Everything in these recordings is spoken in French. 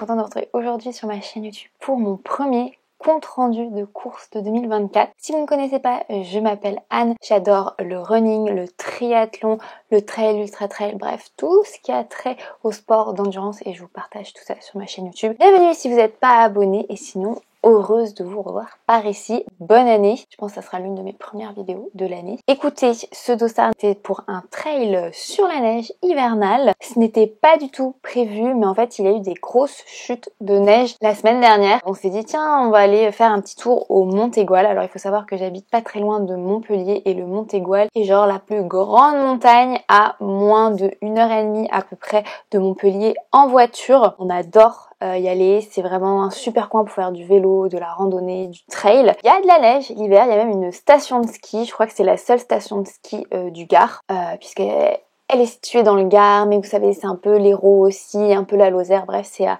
contente de vous retrouver aujourd'hui sur ma chaîne YouTube pour mon premier compte rendu de course de 2024. Si vous ne me connaissez pas, je m'appelle Anne, j'adore le running, le triathlon, le trail, l'ultra trail, bref, tout ce qui a trait au sport d'endurance et je vous partage tout ça sur ma chaîne YouTube. Bienvenue si vous n'êtes pas abonné et sinon, heureuse de vous revoir par ici. Bonne année, je pense que ça sera l'une de mes premières vidéos de l'année. Écoutez, ce dossard était pour un trail sur la neige hivernale. Ce n'était pas du tout prévu, mais en fait il y a eu des grosses chutes de neige la semaine dernière. On s'est dit tiens, on va aller faire un petit tour au Mont Aigoual. Alors il faut savoir que j'habite pas très loin de Montpellier et le Mont Aigoual est genre la plus grande montagne à moins de 1h30 à peu près de Montpellier en voiture. On adore y aller, c'est vraiment un super coin pour faire du vélo, de la randonnée, du trail. Il y a de la neige l'hiver, il y a même une station de ski, je crois que c'est la seule station de ski du Gard, puisqu'elle est située dans le Gard, mais vous savez c'est un peu l'Hérault aussi, un peu la Lozère, bref c'est à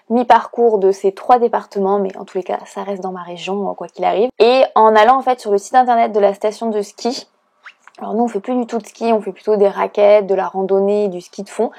mi-parcours de ces trois départements, mais en tous les cas ça reste dans ma région quoi qu'il arrive. Et en allant en fait sur le site internet de la station de ski, alors nous on fait plus du tout de ski, on fait plutôt des raquettes, de la randonnée, du ski de fond.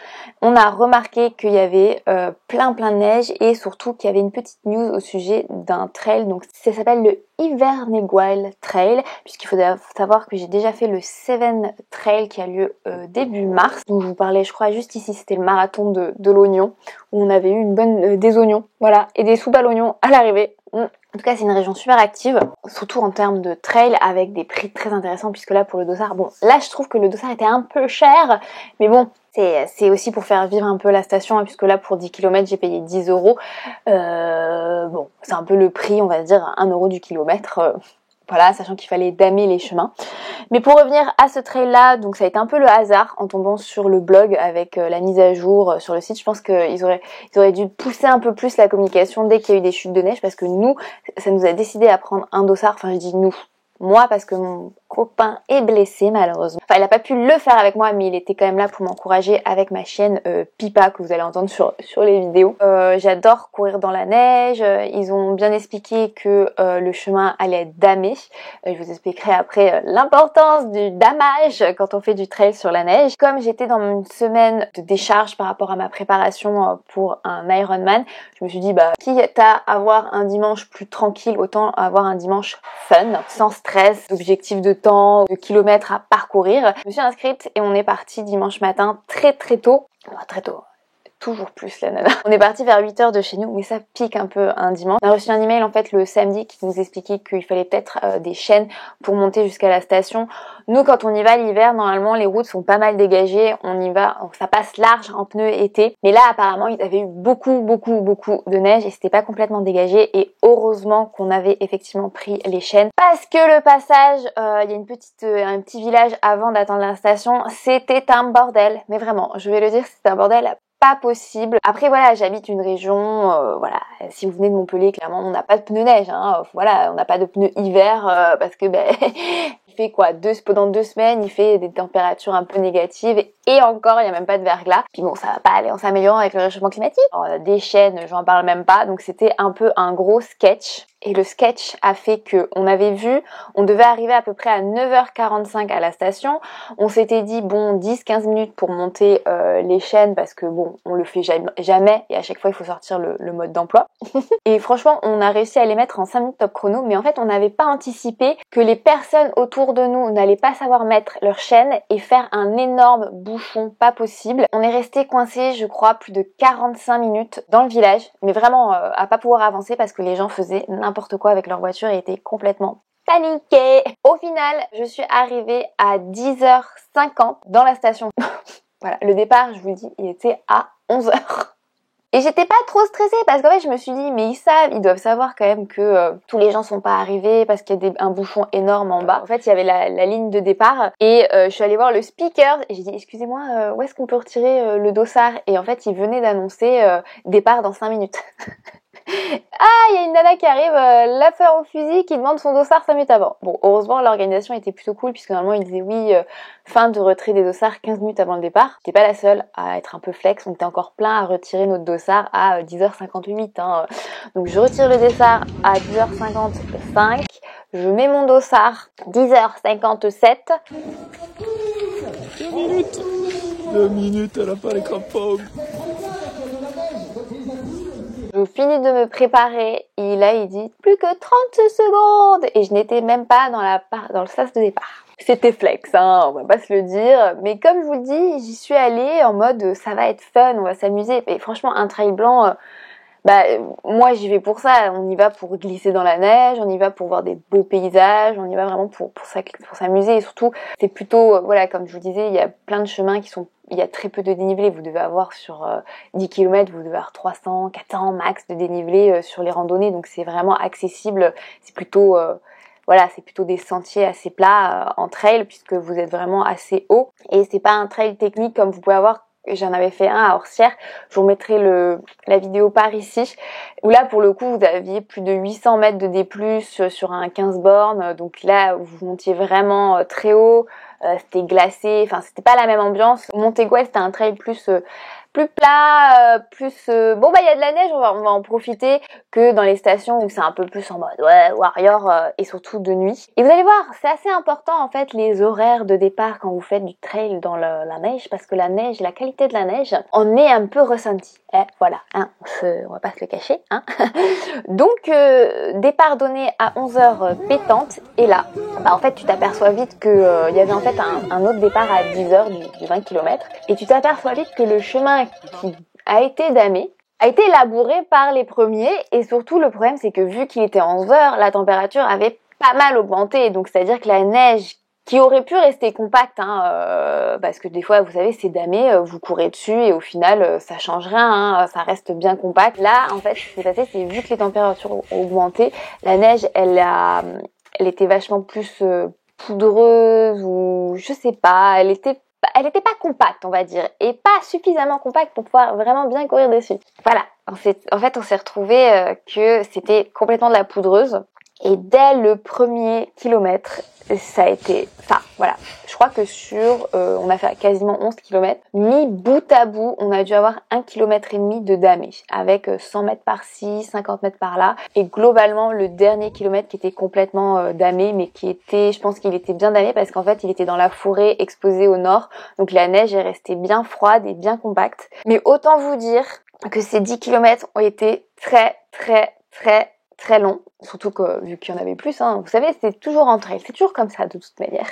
On a remarqué qu'il y avait plein de neige et surtout qu'il y avait une petite news au sujet d'un trail. Donc ça s'appelle le Ivernegual Trail, puisqu'il faut savoir que j'ai déjà fait le Seven Trail qui a lieu début mars. Donc je vous parlais, je crois juste ici, c'était le marathon de l'oignon où on avait eu une bonne des oignons, voilà, et des soupes à l'oignon à l'arrivée. En tout cas, c'est une région super active, surtout en termes de trail, avec des prix très intéressants, puisque là, pour le dossard, bon, là, je trouve que le dossard était un peu cher, mais bon, c'est aussi pour faire vivre un peu la station, hein, puisque là, pour 10 km, j'ai payé 10 euros. Bon, c'est un peu le prix, on va dire, 1 euro du kilomètre. Voilà, sachant qu'il fallait damer les chemins. Mais pour revenir à ce trail là, donc ça a été un peu le hasard en tombant sur le blog avec la mise à jour sur le site. Je pense qu'ils auraient dû pousser un peu plus la communication dès qu'il y a eu des chutes de neige, parce que nous, ça nous a décidé à prendre un dossard, enfin je dis nous, moi parce que mon copain est blessé malheureusement. Enfin il a pas pu le faire avec moi, mais il était quand même là pour m'encourager avec ma chienne Pipa que vous allez entendre sur les vidéos. J'adore courir dans la neige, ils ont bien expliqué que le chemin allait être damé. Je vous expliquerai après l'importance du damage quand on fait du trail sur la neige. Comme j'étais dans une semaine de décharge par rapport à ma préparation pour un Ironman, je me suis dit bah quitte à avoir un dimanche plus tranquille, autant avoir un dimanche fun, sans stress, d'objectifs de temps, de kilomètres à parcourir. Je me suis inscrite et on est parti dimanche matin très tôt. Enfin, très tôt. Toujours plus la nana. On est parti vers 8h de chez nous, mais ça pique un peu un dimanche. On a reçu un email en fait le samedi qui nous expliquait qu'il fallait peut-être des chaînes pour monter jusqu'à la station. Nous quand on y va l'hiver, normalement les routes sont pas mal dégagées, on y va, ça passe large en pneus été. Mais là apparemment ils avaient eu beaucoup de neige et c'était pas complètement dégagé et heureusement qu'on avait effectivement pris les chaînes. Parce que le passage, il y a un petit village avant d'attendre la station, c'était un bordel. Mais vraiment, je vais le dire, c'était un bordel pas possible. Après voilà, j'habite une région, voilà, si vous venez de Montpellier, clairement on n'a pas de pneus neige, hein, voilà, on n'a pas de pneus hiver parce que ben il fait quoi, pendant 2 semaines, il fait des températures un peu négatives et encore il n'y a même pas de verglas. Puis bon, ça va pas aller en s'améliorant avec le réchauffement climatique. Alors, des chaînes, j'en parle même pas, donc c'était un peu un gros sketch. Et le sketch a fait que on avait vu, on devait arriver à peu près à 9h45 à la station. On s'était dit bon 10-15 minutes pour monter les chaînes parce que bon on le fait jamais et à chaque fois il faut sortir le mode d'emploi. Et franchement on a réussi à les mettre en 5 minutes top chrono, mais en fait on n'avait pas anticipé que les personnes autour de nous n'allaient pas savoir mettre leurs chaînes et faire un énorme bouchon pas possible. On est resté coincé je crois plus de 45 minutes dans le village, mais vraiment à pas pouvoir avancer parce que les gens faisaient n'importe quoi avec leur voiture et étaient complètement paniqués. Au final, je suis arrivée à 10h50 dans la station. Voilà, le départ, je vous le dis, il était à 11h. Et j'étais pas trop stressée parce qu'en fait je me suis dit mais ils doivent savoir quand même que tous les gens sont pas arrivés parce qu'il y a un bouchon énorme en bas. En fait il y avait la ligne de départ et je suis allée voir le speaker et j'ai dit excusez-moi où est-ce qu'on peut retirer le dossard, et en fait il venait d'annoncer départ dans 5 minutes. Ah, il y a une nana qui arrive, l'affaire au fusil, qui demande son dossard 5 minutes avant. Bon, heureusement, l'organisation était plutôt cool, puisque normalement, ils disaient oui, fin de retrait des dossards 15 minutes avant le départ. J'étais pas la seule à être un peu flex, on était encore plein à retirer notre dossard à 10h58. Hein. Donc, je retire le dossard à 10h55, je mets mon dossard 10h57. 2 minutes 2 minutes, elle a pas les crampons. Je finis de me préparer et là il dit plus que 30 secondes et je n'étais même pas dans le sas de départ. C'était flex, hein, on va pas se le dire, mais comme je vous le dis, j'y suis allée en mode ça va être fun, on va s'amuser. Et franchement, un trail blanc, moi j'y vais pour ça, on y va pour glisser dans la neige, on y va pour voir des beaux paysages, on y va vraiment pour s'amuser et surtout c'est plutôt, voilà, comme je vous disais, il y a plein de chemins il y a très peu de dénivelé, vous devez avoir sur 10 km, vous devez avoir 300, 400 max de dénivelé sur les randonnées, donc c'est vraiment accessible, c'est plutôt... c'est plutôt des sentiers assez plats en trail puisque vous êtes vraiment assez haut et c'est pas un trail technique comme vous pouvez avoir. J'en avais fait un à Orsières, je vous mettrai la vidéo par ici, où là pour le coup vous aviez plus de 800 mètres de D+, sur un 15 bornes, donc là vous montiez vraiment très haut, c'était glacé, enfin c'était pas la même ambiance. Montéguel c'était un trail plus plat, il y a de la neige, on va en profiter, que dans les stations où c'est un peu plus en mode warrior et surtout de nuit. Et vous allez voir, c'est assez important en fait les horaires de départ quand vous faites du trail dans la neige, parce que la neige, la qualité de la neige, on est un peu ressenti. Voilà, hein, on va pas se le cacher, hein. Donc départ donné à 11h pétante, et là, en fait tu t'aperçois vite que il y avait en fait un autre départ à 10h du 20 km, et tu t'aperçois vite que le chemin qui a été damé a été labouré par les premiers, et surtout le problème c'est que vu qu'il était 11h, la température avait pas mal augmenté, donc c'est-à-dire que la neige qui aurait pu rester compacte, parce que des fois vous savez c'est damé, vous courez dessus et au final ça change rien, ça reste bien compact. Là en fait ce qui s'est passé c'est vu que les températures ont augmenté, la neige elle était vachement plus poudreuse, ou je sais pas, elle était pas compacte, on va dire, et pas suffisamment compacte pour pouvoir vraiment bien courir dessus. Voilà, en fait on s'est retrouvé que c'était complètement de la poudreuse, et dès le premier kilomètre, ça a été... Enfin, voilà, je crois que on a fait quasiment 11 km, mis bout à bout, on a dû avoir 1,5 km de damé, avec 100 mètres par-ci, 50 mètres par-là, et globalement, le dernier kilomètre qui était complètement damé, mais je pense qu'il était bien damé, parce qu'en fait, il était dans la forêt, exposé au nord, donc la neige est restée bien froide et bien compacte. Mais autant vous dire que ces 10 km ont été très, très, très, très long, surtout que vu qu'il y en avait plus, vous savez, c'est toujours en trail, c'est toujours comme ça de toute manière.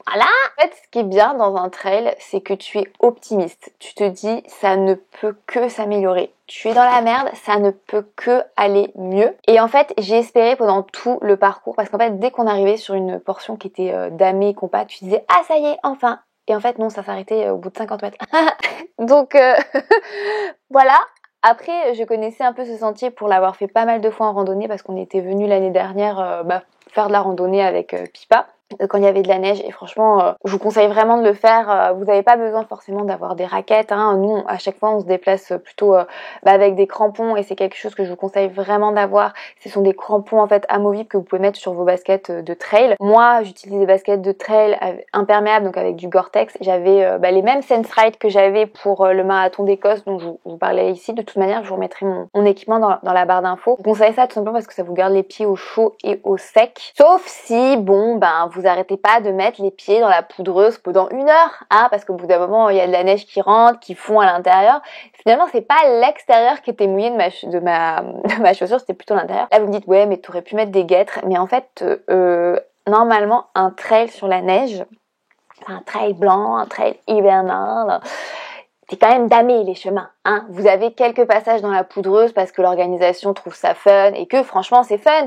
Voilà. En fait, ce qui est bien dans un trail, c'est que tu es optimiste. Tu te dis, ça ne peut que s'améliorer. Tu es dans la merde, ça ne peut que aller mieux. Et en fait, j'ai espéré pendant tout le parcours, parce qu'en fait, dès qu'on arrivait sur une portion qui était damée, compacte, tu disais, ah ça y est, enfin. Et en fait, non, ça s'arrêtait au bout de 50 mètres. Donc, voilà. Après, je connaissais un peu ce sentier pour l'avoir fait pas mal de fois en randonnée, parce qu'on était venu l'année dernière faire de la randonnée avec Pipa quand il y avait de la neige, et franchement je vous conseille vraiment de le faire. Vous n'avez pas besoin forcément d'avoir des raquettes, nous à chaque fois on se déplace plutôt avec des crampons, et c'est quelque chose que je vous conseille vraiment d'avoir. Ce sont des crampons en fait amovibles que vous pouvez mettre sur vos baskets de trail. Moi j'utilise des baskets de trail imperméables, donc avec du Gore-Tex. J'avais les mêmes Sense-Ride que j'avais pour le marathon d'Écosse dont je vous parlais ici. De toute manière je vous remettrai mon équipement dans la barre d'infos. Je vous conseille ça tout simplement parce que ça vous garde les pieds au chaud et au sec, sauf si vous arrêtez pas de mettre les pieds dans la poudreuse pendant 1 heure, parce qu'au bout d'un moment il y a de la neige qui rentre, qui fond à l'intérieur. Finalement c'est pas l'extérieur qui était mouillé de ma chaussure, c'était plutôt l'intérieur. Là vous me dites ouais mais t'aurais pu mettre des guêtres, mais en fait normalement un trail sur la neige, un trail blanc, un trail hivernal, c'est quand même damé les chemins, Vous avez quelques passages dans la poudreuse parce que l'organisation trouve ça fun, et que franchement c'est fun.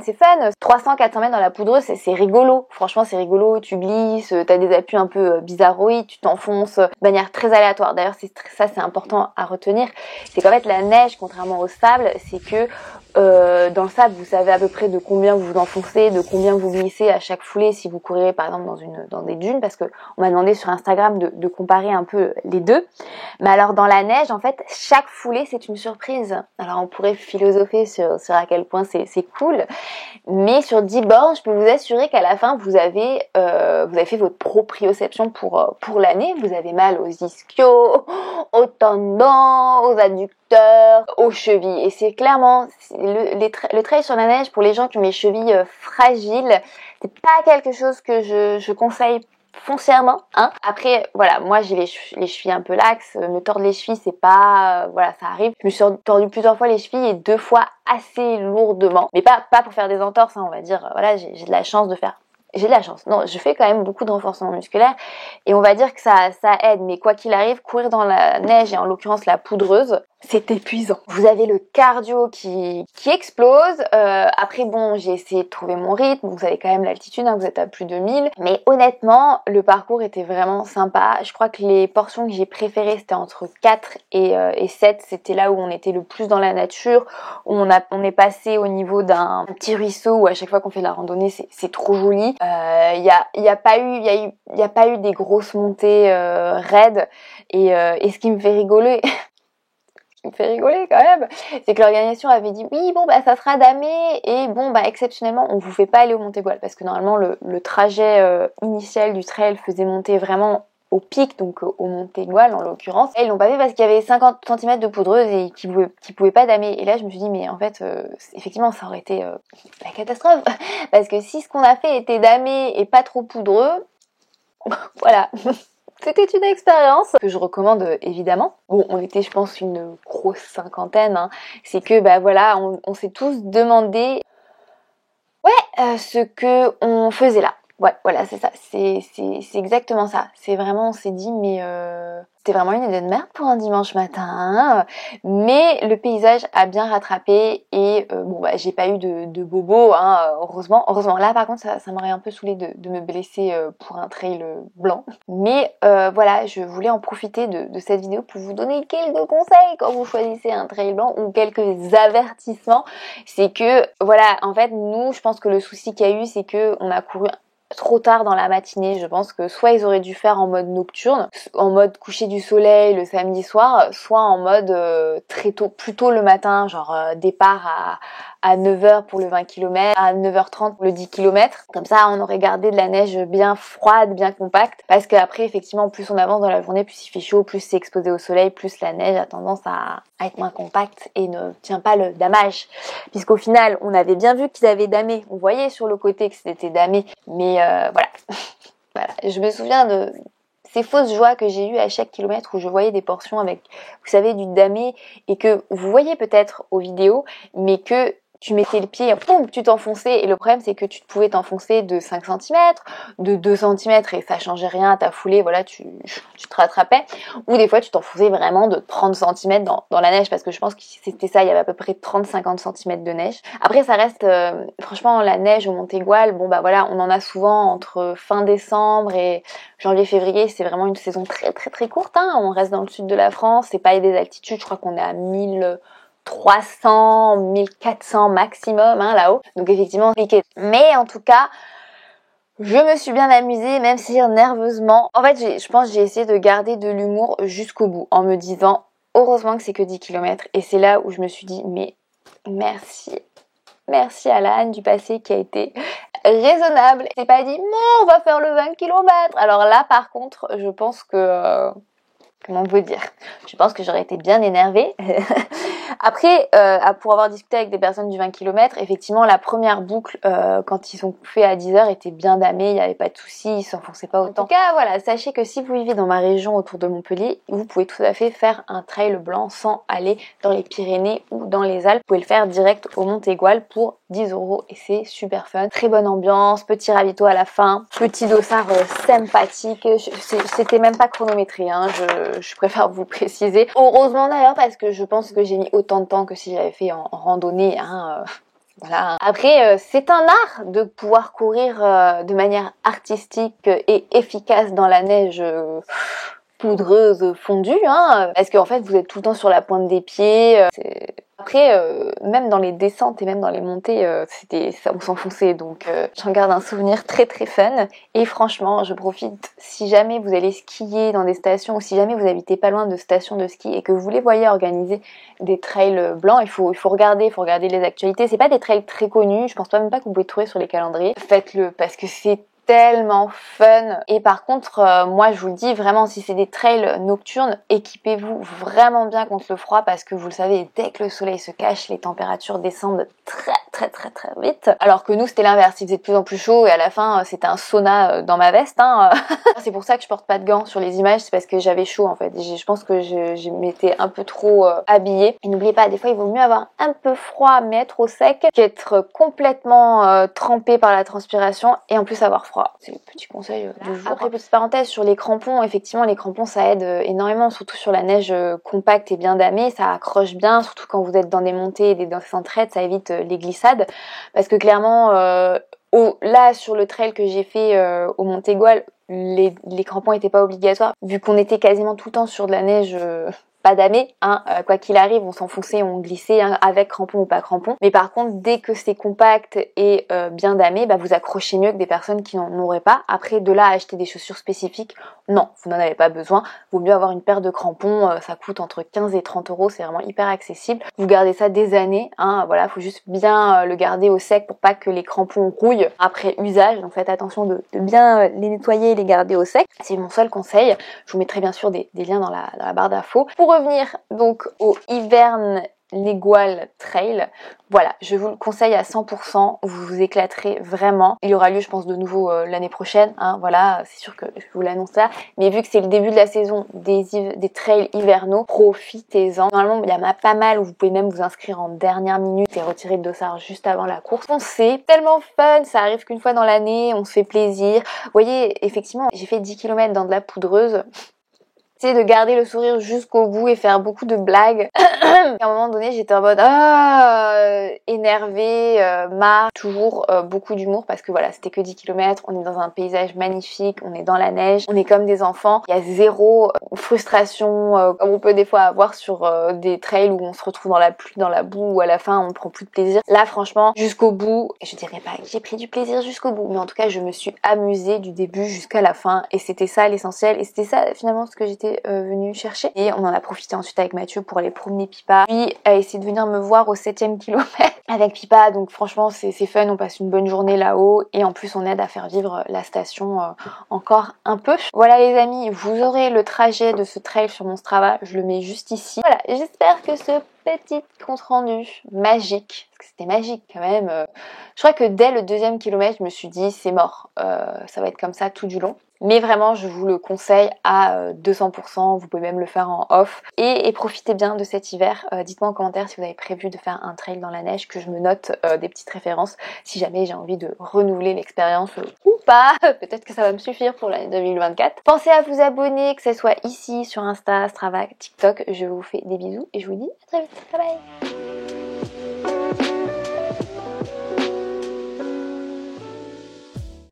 300-400 mètres dans la poudreuse, c'est rigolo. Franchement c'est rigolo, tu glisses, t'as des appuis un peu bizarroïdes, tu t'enfonces de manière très aléatoire. D'ailleurs ça c'est important à retenir, c'est qu'en fait la neige, contrairement au sable, c'est que dans le sable vous savez à peu près de combien vous vous enfoncez, de combien vous glissez à chaque foulée si vous courez par exemple dans des dunes, parce que on m'a demandé sur Instagram de comparer un peu les deux. Mais alors dans la neige en fait chaque foulée c'est une surprise. Alors on pourrait philosopher sur à quel point c'est cool, mais sur 10 bornes je peux vous assurer qu'à la fin vous avez fait votre proprioception pour l'année. Vous avez mal aux ischios, aux tendons, aux adducteurs, aux chevilles, et c'est clairement le trail sur la neige pour les gens qui ont les chevilles fragiles, c'est pas quelque chose que je conseille foncièrement, hein. Après, voilà, moi j'ai les chevilles un peu laxes, me tordre les chevilles, c'est pas, voilà, ça arrive. Je me suis tordu plusieurs fois les chevilles et 2 fois assez lourdement, mais pas pour faire des entorses, hein, on va dire, voilà, j'ai de la chance de faire. J'ai de la chance. Non, je fais quand même beaucoup de renforcement musculaire et on va dire que ça aide. Mais quoi qu'il arrive, courir dans la neige et en l'occurrence la poudreuse, c'est épuisant. Vous avez le cardio qui explose. Après bon, j'ai essayé de trouver mon rythme. Vous avez quand même l'altitude, hein, vous êtes à plus de 1000. Mais honnêtement, le parcours était vraiment sympa. Je crois que les portions que j'ai préférées, c'était entre 4 et 7. C'était là où on était le plus dans la nature. Où on est passé au niveau d'un petit ruisseau où à chaque fois qu'on fait de la randonnée, c'est trop joli. Il y a pas eu des grosses montées raides et ce qui me fait rigoler quand même, c'est que l'organisation avait dit oui bon bah ça sera damé et bon bah exceptionnellement on vous fait pas aller au Montégoal parce que normalement le trajet initial du trail faisait monter vraiment au pic, donc au Montégoal en l'occurrence. Et ils l'ont pas fait parce qu'il y avait 50 cm de poudreuse et qu'ils pouvaient pas damer. Et là je me suis dit mais en fait effectivement ça aurait été la catastrophe parce que si ce qu'on a fait était damé et pas trop poudreux, voilà. C'était une expérience que je recommande évidemment. Bon, on était je pense une grosse cinquantaine, hein. C'est que bah voilà, on s'est tous demandé ce que on faisait là. Ouais, voilà, c'est ça. C'est exactement ça. C'est vraiment, on s'est dit, mais c'était vraiment une idée de merde pour un dimanche matin. Hein. Mais le paysage a bien rattrapé et bon, bah, j'ai pas eu de bobo, hein, heureusement. Heureusement, là, par contre, ça m'aurait un peu saoulé de me blesser pour un trail blanc. Mais voilà, je voulais en profiter de cette vidéo pour vous donner quelques conseils quand vous choisissez un trail blanc ou quelques avertissements. C'est que, voilà, en fait, nous, je pense que le souci qu'il y a eu, c'est que on a couru trop tard dans la matinée. Je pense que soit ils auraient dû faire en mode nocturne, en mode coucher du soleil le samedi soir, soit en mode très tôt, plus tôt le matin, genre départ à 9h pour le 20 km, à 9h30 pour le 10 km. Comme ça, on aurait gardé de la neige bien froide, bien compacte. Parce qu'après, effectivement, plus on avance dans la journée, plus il fait chaud, plus c'est exposé au soleil, plus la neige a tendance à être moins compacte et ne tient pas le damage. Puisqu'au final, on avait bien vu qu'ils avaient damé. On voyait sur le côté que c'était damé. Mais voilà. Voilà. Je me souviens de ces fausses joies que j'ai eues à chaque kilomètre où je voyais des portions avec, vous savez, du damé et que vous voyez peut-être aux vidéos, mais que tu mettais le pied, boum, tu t'enfonçais. Et le problème, c'est que tu pouvais t'enfoncer de 5 cm, de 2 cm et ça changeait rien à ta foulée, voilà, tu te rattrapais. Ou des fois, tu t'enfonçais vraiment de 30 cm dans la neige parce que je pense que c'était ça, il y avait à peu près 30-50 cm de neige. Après, ça reste, franchement, la neige au Montégoal, bon bah voilà, on en a souvent entre fin décembre et janvier-février, c'est vraiment une saison très très très courte, hein. On reste dans le sud de la France, c'est pas des altitudes, je crois qu'on est à 1300, 1400 maximum, hein, là-haut. Donc effectivement, compliqué. Mais en tout cas, je me suis bien amusée, même si nerveusement. En fait, je pense que j'ai essayé de garder de l'humour jusqu'au bout, en me disant, heureusement que c'est que 10 km. Et c'est là où je me suis dit, mais merci. Merci à la Anne du passé qui a été raisonnable. C'est pas dit, bon, on va faire le 20 km. Alors là, par contre, je pense que... comment vous dire, je pense que j'aurais été bien énervée. Après, pour avoir discuté avec des personnes du 20 km, effectivement, la première boucle, quand ils sont fait à 10h, était bien damée, il n'y avait pas de soucis, ils s'enfonçaient pas autant. En tout cas, voilà, sachez que si vous vivez dans ma région autour de Montpellier, vous pouvez tout à fait faire un trail blanc sans aller dans les Pyrénées ou dans les Alpes. Vous pouvez le faire direct au Montégoal pour 10€ et c'est super fun. Très bonne ambiance, petit ravito à la fin, petit dossard sympathique. C'était même pas chronométré, hein, je préfère vous le préciser. Heureusement d'ailleurs parce que je pense que j'ai mis autant de temps que si j'avais fait en randonnée, hein, voilà. Après, c'est un art de pouvoir courir de manière artistique et efficace dans la neige poudreuse fondue, hein, parce qu'en fait vous êtes tout le temps sur la pointe des pieds. Après, même dans les descentes et même dans les montées, on s'enfonçait, donc j'en garde un souvenir très très fun. Et franchement, je profite, si jamais vous allez skier dans des stations, ou si jamais vous habitez pas loin de stations de ski et que vous les voyez organiser des trails blancs, il faut regarder les actualités. C'est pas des trails très connus, je pense pas même pas que vous pouvez trouver sur les calendriers. Faites-le, parce que c'est tellement fun. Et par contre, moi je vous le dis vraiment, si c'est des trails nocturnes, équipez-vous vraiment bien contre le froid parce que vous le savez, dès que le soleil se cache, les températures descendent très très vite. Alors que nous c'était l'inverse, il faisait de plus en plus chaud et à la fin c'était un sauna dans ma veste. C'est pour ça que je porte pas de gants sur les images, c'est parce que j'avais chaud en fait. Je pense que je m'étais un peu trop habillée. Et n'oubliez pas, des fois il vaut mieux avoir un peu froid mais être au sec qu'être complètement trempé par la transpiration et en plus avoir froid. C'est le petit conseil du jour. Après, petite parenthèse sur les crampons, effectivement les crampons ça aide énormément, surtout sur la neige compacte et bien damée, ça accroche bien, surtout quand vous êtes dans des montées et des descentes raides, ça évite les glissades. Parce que clairement, là sur le trail que j'ai fait au Montégoal, les crampons étaient pas obligatoires, vu qu'on était quasiment tout le temps sur de la neige pas damé, quoi qu'il arrive, on s'enfonçait, on glissait avec crampons ou pas crampons. Mais par contre, dès que c'est compact et bien damé, vous accrochez mieux que des personnes qui n'en auraient pas. Après, de là à acheter des chaussures spécifiques, non, vous n'en avez pas besoin. Vaut mieux avoir une paire de crampons, ça coûte entre 15 et 30 euros, c'est vraiment hyper accessible. Vous gardez ça des années, voilà, faut juste bien le garder au sec pour pas que les crampons rouillent après usage. Donc faites attention de bien les nettoyer et les garder au sec. C'est mon seul conseil. Je vous mettrai bien sûr des liens dans la barre d'infos. Pour revenir donc au Hivern Legual Trail, voilà, je vous le conseille à 100%, vous vous éclaterez vraiment. Il y aura lieu je pense de nouveau l'année prochaine, voilà, c'est sûr que je vous l'annonce là, mais vu que c'est le début de la saison des trails hivernaux, profitez-en. Normalement il y en a pas mal où vous pouvez même vous inscrire en dernière minute et retirer le dossard juste avant la course. C'est tellement fun, ça arrive qu'une fois dans l'année, on se fait plaisir. Vous voyez, effectivement, j'ai fait 10 km dans de la poudreuse. C'est de garder le sourire jusqu'au bout et faire beaucoup de blagues. À un moment donné, j'étais en mode énervée, marre, toujours beaucoup d'humour parce que voilà, c'était que 10 km, on est dans un paysage magnifique, on est dans la neige, on est comme des enfants, il y a zéro frustration comme on peut des fois avoir sur des trails où on se retrouve dans la pluie, dans la boue, où à la fin on prend plus de plaisir. Là franchement, jusqu'au bout, je dirais pas que j'ai pris du plaisir jusqu'au bout, mais en tout cas je me suis amusée du début jusqu'à la fin et c'était ça l'essentiel et c'était ça finalement ce que j'étais venue chercher. Et on en a profité ensuite avec Mathieu pour aller promener Pipa, puis a essayé de venir me voir au 7e kilomètre avec Pipa, donc franchement c'est fun, on passe une bonne journée là-haut et en plus on aide à faire vivre la station encore un peu. Voilà les amis, vous aurez le trajet de ce trail sur mon Strava, je le mets juste ici. Voilà, j'espère que ce petit compte rendu magique, parce que c'était magique quand même, je crois que dès le 2e kilomètre je me suis dit c'est mort, ça va être comme ça tout du long. Mais vraiment, je vous le conseille à 200%, vous pouvez même le faire en off. Et profitez bien de cet hiver. Dites-moi en commentaire si vous avez prévu de faire un trail dans la neige, que je me note des petites références si jamais j'ai envie de renouveler l'expérience ou pas. Peut-être que ça va me suffire pour l'année 2024. Pensez à vous abonner, que ce soit ici, sur Insta, Strava, TikTok. Je vous fais des bisous et je vous dis à très vite. Bye bye.